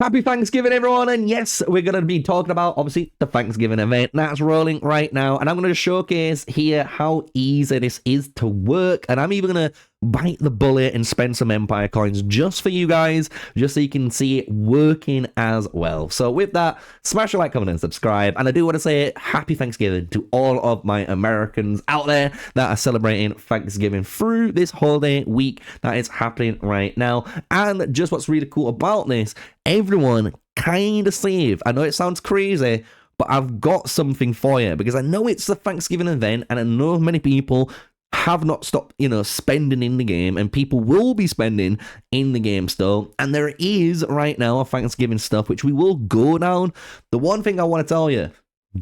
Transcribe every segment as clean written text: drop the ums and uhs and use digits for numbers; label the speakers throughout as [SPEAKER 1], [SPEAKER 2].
[SPEAKER 1] Happy Thanksgiving, everyone, and yes, we're going to be talking about, obviously, the Thanksgiving event that's rolling right now, and I'm going to showcase here how easy this is to work, and I'm even going to bite the bullet and spend some Empire coins just for you guys, just so you can see it working as well. So with that, smash a like, comment, and subscribe, and I do want to say Happy Thanksgiving to all of my Americans out there that are celebrating Thanksgiving through this holiday week that is happening right now. And just what's really cool about this, everyone kind of saved. I know it sounds crazy, but I've got something for you because I know it's the Thanksgiving event and I know many people have not stopped, spending in the game, and people will be spending in the game still. And there is right now a Thanksgiving stuff which we will go down. The one thing I want to tell you,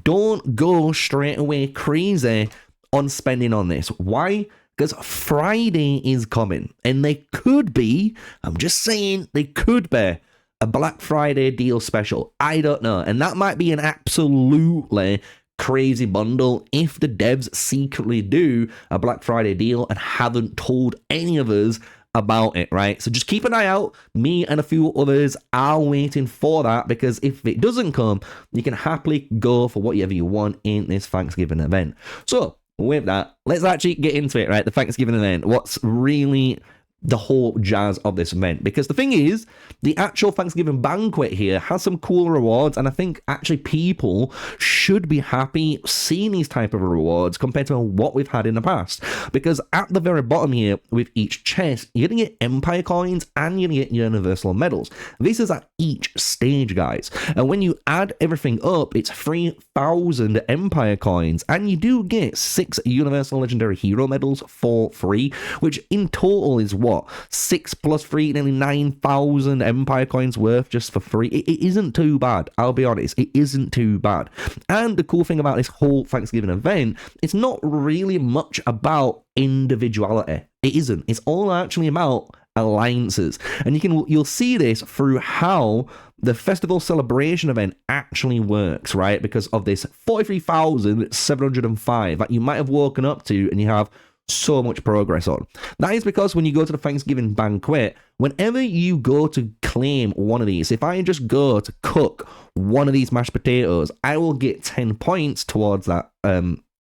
[SPEAKER 1] don't go straight away crazy on spending on this. Why? Because Friday is coming, and they could be, I'm just saying, they could be a Black Friday deal special. I don't know. And that might be an absolutely crazy bundle if the devs secretly do a Black Friday deal and haven't told any of us about it, right? So just keep an eye out. Me and a few others are waiting for that, because if it doesn't come, you can happily go for whatever you want in this Thanksgiving event. So with that, let's actually get into it, right? The Thanksgiving event. What's really the whole jazz of this event, because the thing is, the actual Thanksgiving banquet here has some cool rewards, and I think actually people should be happy seeing these type of rewards compared to what we've had in the past, because at the very bottom here with each chest, you're gonna get Empire coins and you're gonna get universal medals. This is at each stage, guys, and when you add everything up, it's 3,000 Empire coins, and you do get 6 universal legendary hero medals for free, which in total is what, 6 plus 3, nearly 9,000 Empire coins worth just for free. It isn't too bad, I'll be honest, it isn't too bad. And the cool thing about this whole Thanksgiving event, it's not really much about individuality. It isn't. It's all actually about alliances, and you'll see this through how the festival celebration event actually works, right? Because of this 43,705 that you might have woken up to and you have so much progress on. That is because when you go to the Thanksgiving banquet, whenever you go to claim one of these, if I just go to cook one of these mashed potatoes, I will get 10 points towards that,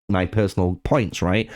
[SPEAKER 1] my personal points, right?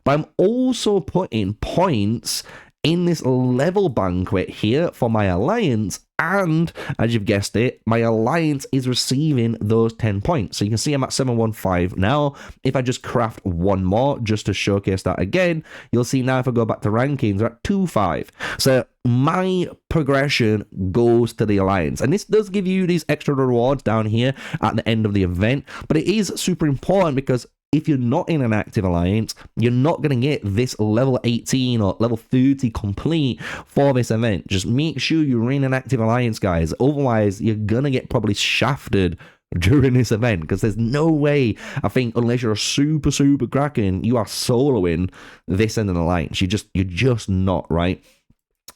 [SPEAKER 1] But I'm also putting points in this level banquet here for my alliance, and as you've guessed it, my alliance is receiving those 10 points. So you can see I'm at 715 now. If I just craft one more just to showcase that again, you'll see now if I go back to rankings, we're at 25. So my progression goes to the alliance, and this does give you these extra rewards down here at the end of the event, but it is super important because if you're not in an active alliance, you're not going to get this level 18 or level 30 complete for this event. Just make sure you're in an active alliance, guys. Otherwise, you're going to get probably shafted during this event, because there's no way, I think, unless you're a super kraken, you are soloing this in an alliance. You're just not, right?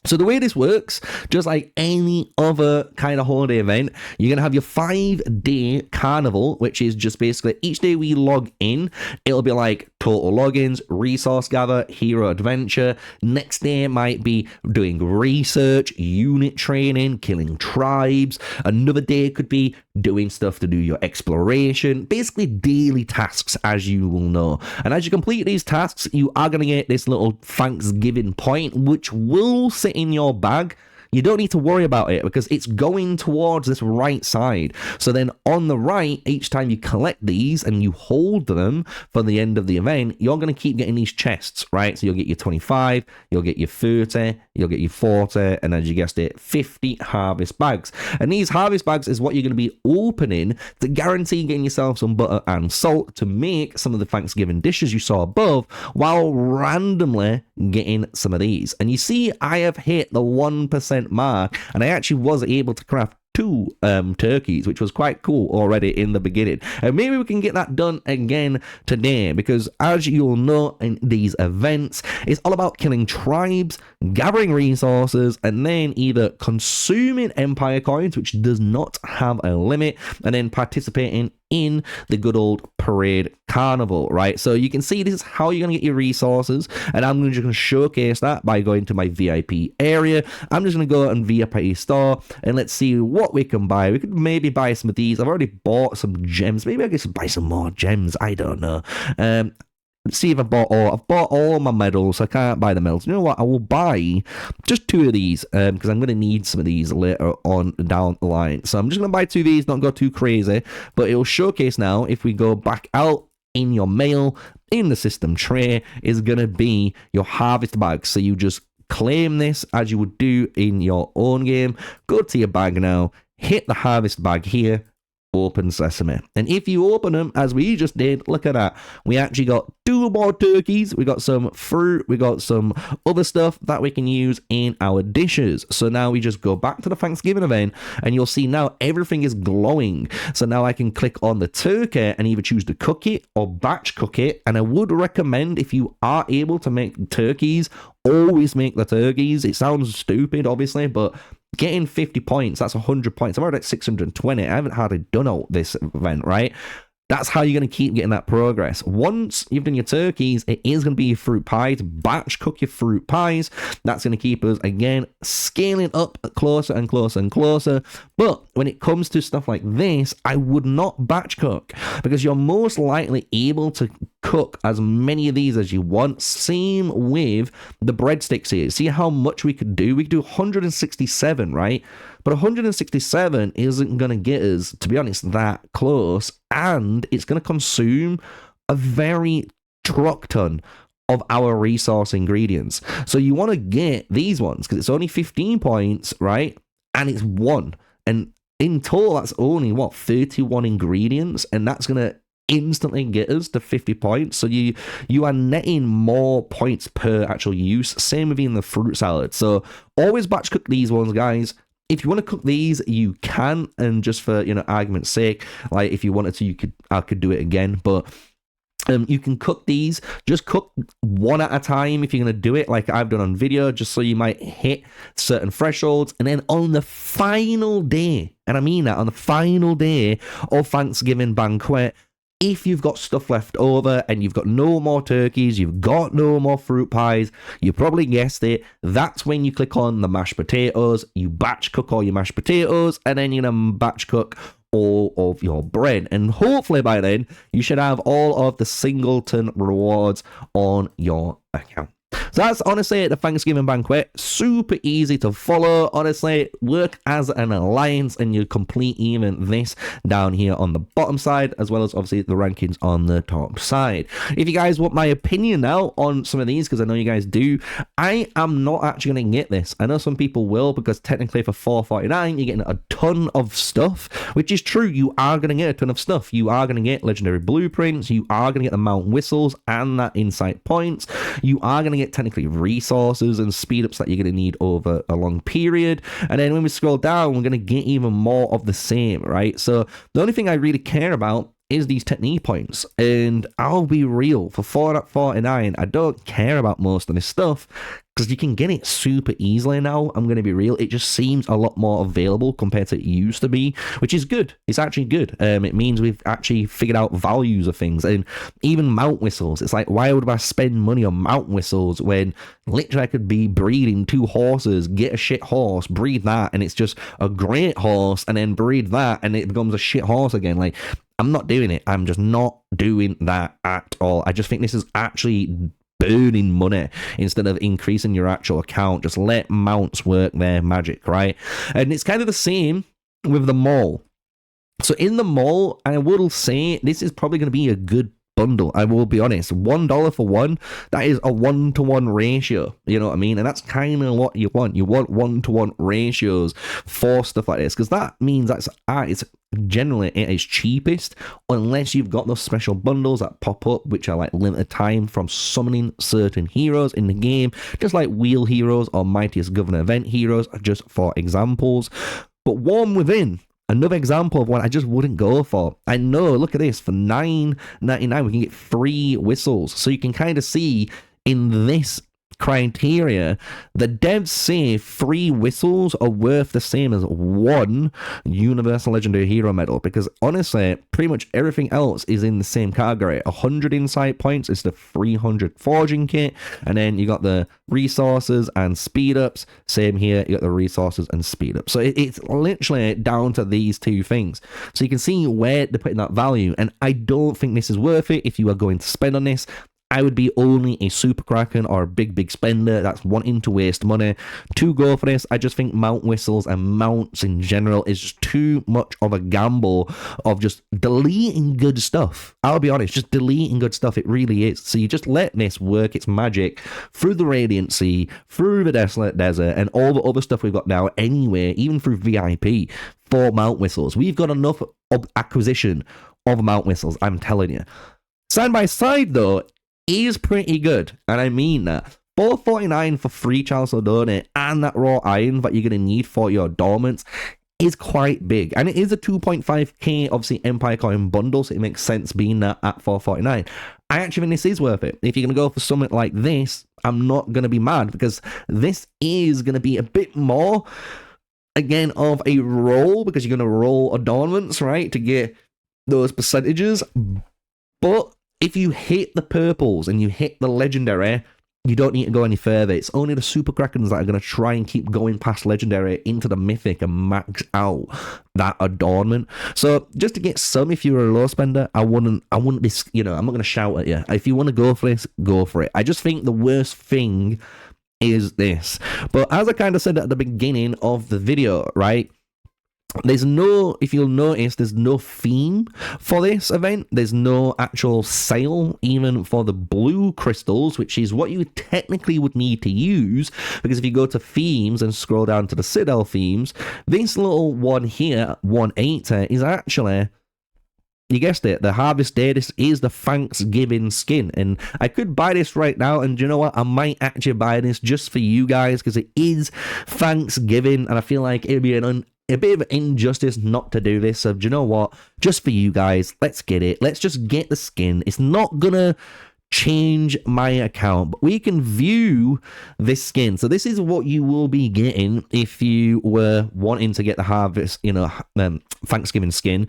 [SPEAKER 1] So the way this works, just like any other kind of holiday event, you're going to have your 5-day carnival, which is just basically each day we log in, it'll be like total logins, resource gather, hero adventure. Next day might be doing research, unit training, killing tribes. Another day could be doing stuff to do your exploration, basically daily tasks, as you will know. And as you complete these tasks, you are going to get this little Thanksgiving point, which will sit in your bag. You don't need to worry about it because it's going towards this right side. So then on the right, each time you collect these and you hold them for the end of the event, you're going to keep getting these chests, right? So you'll get your 25, you'll get your 30, you'll get your 40, and as you guessed it, 50 harvest bags. And these harvest bags is what you're going to be opening to guarantee getting yourself some butter and salt to make some of the Thanksgiving dishes you saw above, while randomly getting some of these. And you see, I have hit the 1% mark, and I actually was able to craft 2 turkeys, which was quite cool already in the beginning. And maybe we can get that done again today, because as you'll know in these events, it's all about killing tribes, gathering resources, and then either consuming Empire coins, which does not have a limit, and then participating in the good old parade carnival, right? So you can see this is how you're going to get your resources, and I'm just going to showcase that by going to my VIP area. I'm just going to go on VIP Store, and let's see what we can buy. We could maybe buy some of these. I've already bought some gems. Maybe I can buy some more gems. I don't know. Let's see if I've bought all my medals. I can't buy the medals. You know what? I will buy just 2 of these because I'm going to need some of these later on down the line. So I'm just going to buy 2 of these, not go too crazy. But it will showcase now, if we go back out in your mail, in the system tray, is going to be your harvest bag. So you just claim this as you would do in your own game. Go to your bag now, hit the harvest bag here, open sesame, and if you open them as we just did, look at that, we actually got 2 more turkeys, we got some fruit, we got some other stuff that we can use in our dishes. So now we just go back to the Thanksgiving event, and you'll see now everything is glowing. So now I can click on the turkey and either choose to cook it or batch cook it, and I would recommend, if you are able to make turkeys, always make the turkeys. It sounds stupid obviously, but getting 50 points, that's 100 points. I'm already at 620. I haven't hardly done all this event, right? That's how you're going to keep getting that progress. Once you've done your turkeys, it is going to be your fruit pies. Batch cook your fruit pies. That's going to keep us, again, scaling up closer and closer and closer. But when it comes to stuff like this, I would not batch cook, because you're most likely able to cook as many of these as you want. Same with the breadsticks here. See how much we could do? We could do 167, right? But 167 isn't going to get us, to be honest, that close. And it's going to consume a very truck ton of our resource ingredients. So you want to get these ones because it's only 15 points, right? And it's 1. And in total, that's only, 31 ingredients. And that's going to instantly get us to 50 points. So you are netting more points per actual use. Same with in the fruit salad. So always batch cook these ones, guys. If you want to cook these, you can, and just for, argument's sake, like if you wanted to, I could do it again, but you can cook these. Just cook 1 at a time if you're going to do it, like I've done on video, just so you might hit certain thresholds. And then on the final day, and I mean that, on the final day of Thanksgiving banquet, if you've got stuff left over and you've got no more turkeys, you've got no more fruit pies, you probably guessed it, that's when you click on the mashed potatoes, you batch cook all your mashed potatoes, and then you're going to batch cook all of your bread. And hopefully by then, you should have all of the singleton rewards on your account. So that's honestly the Thanksgiving banquet. Super easy to follow. Honestly, work as an alliance and you complete even this down here on the bottom side, as well as obviously the rankings on the top side. If you guys want my opinion now on some of these, because I know you guys do, I am not actually going to get this. I know some people will, because technically for $4.49 you're getting a ton of stuff, which is true. You are going to get a ton of stuff. You are going to get legendary blueprints. You are going to get the mount whistles and that insight points. You are going to get technically resources and speed ups that you're going to need over a long period. And then when we scroll down, we're going to get even more of the same, right? So the only thing I really care about is these technique points. And I'll be real, for $4.49, I don't care about most of this stuff, because you can get it super easily now. I'm going to be real. It just seems a lot more available compared to it used to be, which is good. It's actually good. It means we've actually figured out values of things. And even mount whistles. It's like, why would I spend money on mount whistles when literally I could be breeding 2 horses, get a shit horse, breed that, and it's just a great horse, and then breed that, and it becomes a shit horse again. Like, I'm not doing it. I'm just not doing that at all. I just think this is actually burning money instead of increasing your actual account. Just let mounts work their magic, right? And it's kind of the same with the mall. So in the mall, I will say this is probably going to be a good bundle. I will be honest, $1 for 1, that is a 1-to-1 ratio, you know what I mean? And that's kind of what you want. You want 1-to-1 ratios for stuff like this, because that means that's it's generally at its cheapest, unless you've got those special bundles that pop up, which are like limited time from summoning certain heroes in the game, just like wheel heroes or mightiest governor event heroes, just for examples. But Warm Within, another example of one I just wouldn't go for. I know, look at this, for $9.99 we can get 3 whistles. So you can kind of see in this criteria, the devs say 3 whistles are worth the same as 1 Universal Legendary Hero medal, because honestly, pretty much everything else is in the same category. 100 insight points is the 300 forging kit, and then you got the resources and speed ups. Same here, you got the resources and speed ups. So it's literally down to these 2 things. So you can see where they're putting that value, and I don't think this is worth it if you are going to spend on this. I would be only a super kraken or a big spender that's wanting to waste money to go for this. I just think mount whistles and mounts in general is just too much of a gamble of just deleting good stuff. I'll be honest, just deleting good stuff. It really is. So you just let this work its magic through the Radiant Sea, through the Desolate Desert, and all the other stuff we've got now anyway, even through VIP for mount whistles. We've got enough of acquisition of mount whistles, I'm telling you. Side by side though, is pretty good, and I mean that. 449 for 3 Charles O'Donnell and that raw iron that you're going to need for your dormants is quite big, and it is a 2.5k obviously Empire coin bundle, so it makes sense being that at 449. I actually think this is worth it. If you're going to go for something like this, I'm not going to be mad, because this is going to be a bit more, again, of a roll, because you're going to roll adornments, right, to get those percentages. But if you hit the purples and you hit the legendary, you don't need to go any further. It's only the super krakens that are going to try and keep going past legendary into the mythic and max out that adornment. So just to get some, if you're a low spender, I wouldn't this, you know, I'm not going to shout at you. If you want to go for this, go for it. I just think the worst thing is this. But as I kind of said at the beginning of the video, right, there's no, if you'll notice, there's no theme for this event. There's no actual sale even for the blue crystals, which is what you technically would need to use, because if you go to themes and scroll down to the Citadel themes, this little one here, 180, is actually, you guessed it, the Harvest Day. This is the Thanksgiving skin, and I could buy this right now, and you know what, I might actually buy this just for you guys, because it is Thanksgiving, and I feel like it would be a bit of an injustice not to do this. So do you know what, just for you guys, let's get it. Let's just get the skin. It's not gonna change my account, but we can view this skin. So this is what you will be getting if you were wanting to get the Harvest, you know, Thanksgiving skin.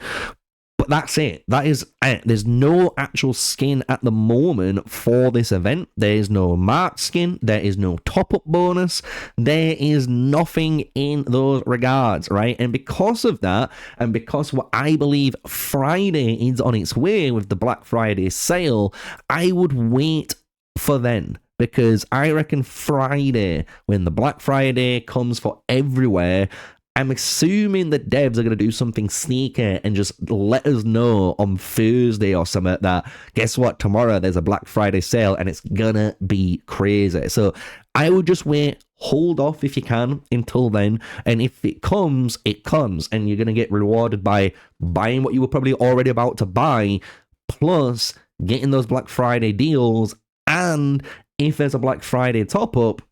[SPEAKER 1] But that's it. That is it. There's no actual skin at the moment for this event. There is no marked skin. There is no top-up bonus. There is nothing in those regards, right? And because of that, and because what I believe Friday is on its way with the Black Friday sale, I would wait for then. Because I reckon Friday, when the Black Friday comes for everywhere, I'm assuming that devs are going to do something sneaky and just let us know on Thursday or something that, guess what, tomorrow there's a Black Friday sale and it's gonna be crazy. So I would just wait, hold off if you can until then, and if it comes, and you're going to get rewarded by buying what you were probably already about to buy, plus getting those Black Friday deals, and if there's a Black Friday top-up,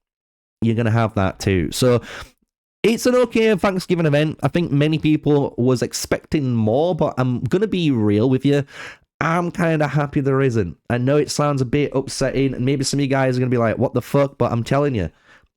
[SPEAKER 1] you're going to have that too. So it's an okay Thanksgiving event. I think many people was expecting more, but I'm going to be real with you. I'm kind of happy there isn't. I know it sounds a bit upsetting, and maybe some of you guys are going to be like, what the fuck? But I'm telling you,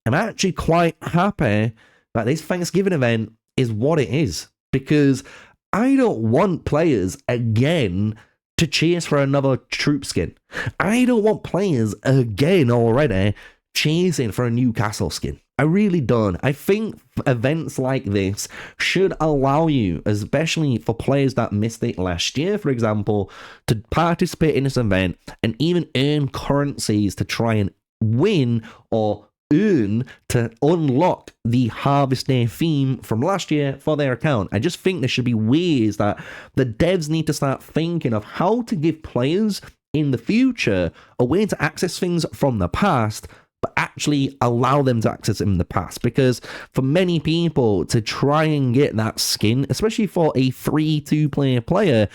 [SPEAKER 1] I'm actually quite happy that this Thanksgiving event is what it is, because I don't want players again to chase for another troop skin. I don't want players again already chasing for a new castle skin. I really don't. I think events like this should allow you, especially for players that missed it last year, for example, to participate in this event and even earn currencies to try and win or earn to unlock the Harvest Day theme from last year for their account. I just think there should be ways that the devs need to start thinking of how to give players in the future a way to access things from the past, but actually allow them to access it in the past. Because for many people to try and get that skin, especially for a free-to-play player,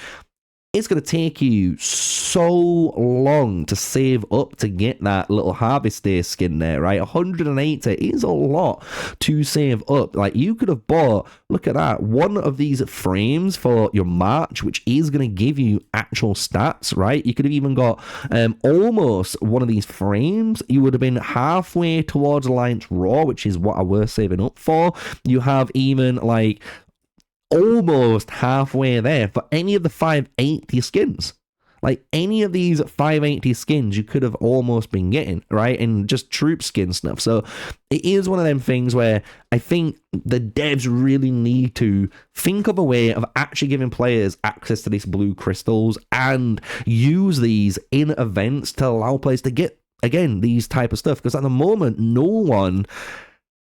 [SPEAKER 1] it's going to take you so long to save up to get that little Harvest Day skin there, right? 180 is a lot to save up. Like, you could have bought, look at that, one of these frames for your March, which is going to give you actual stats, right? You could have even got almost one of these frames. You would have been halfway towards Alliance Raw, which is what I was saving up for. You have even, like, almost halfway there for any of the 580 skins. Like, any of these 580 skins you could have almost been getting, right? And just troop skin stuff. So it is one of them things where I think the devs really need to think of a way of actually giving players access to these blue crystals and use these in events to allow players to get, again, these type of stuff. Because at the moment, no one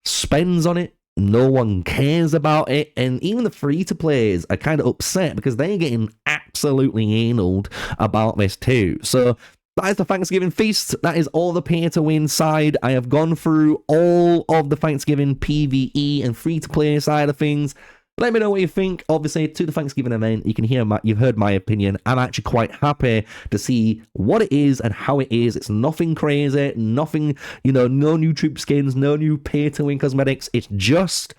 [SPEAKER 1] spends on it. No one cares about it, and even the free-to-players are kind of upset because they're getting absolutely analed about this too. So that is the Thanksgiving feast. That is all the pay-to-win side. I have gone through all of the Thanksgiving PvE and free-to-play side of things. Let me know what you think. Obviously, to the Thanksgiving event, you can hear you've heard my opinion. I'm actually quite happy to see what it is and how it is. It's nothing crazy, nothing, no new troop skins, no new pay-to-win cosmetics. It's just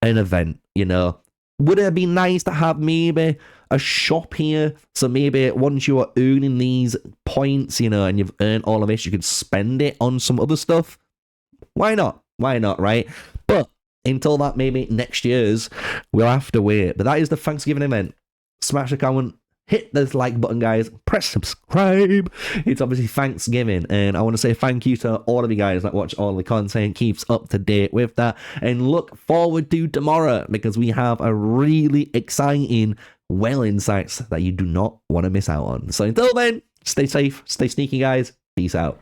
[SPEAKER 1] an event, Would it be nice to have maybe a shop here? So maybe once you are earning these points, and you've earned all of this, you could spend it on some other stuff. Why not? Why not, right? But until that, maybe next year's, we'll have to wait. But that is the Thanksgiving event. Smash the comment, hit the like button, guys. Press subscribe. It's obviously Thanksgiving, and I want to say thank you to all of you guys that watch all the content, keeps up to date with that, and look forward to tomorrow because we have a really exciting insights that you do not want to miss out on. So until then, stay safe, stay sneaky, guys. Peace out.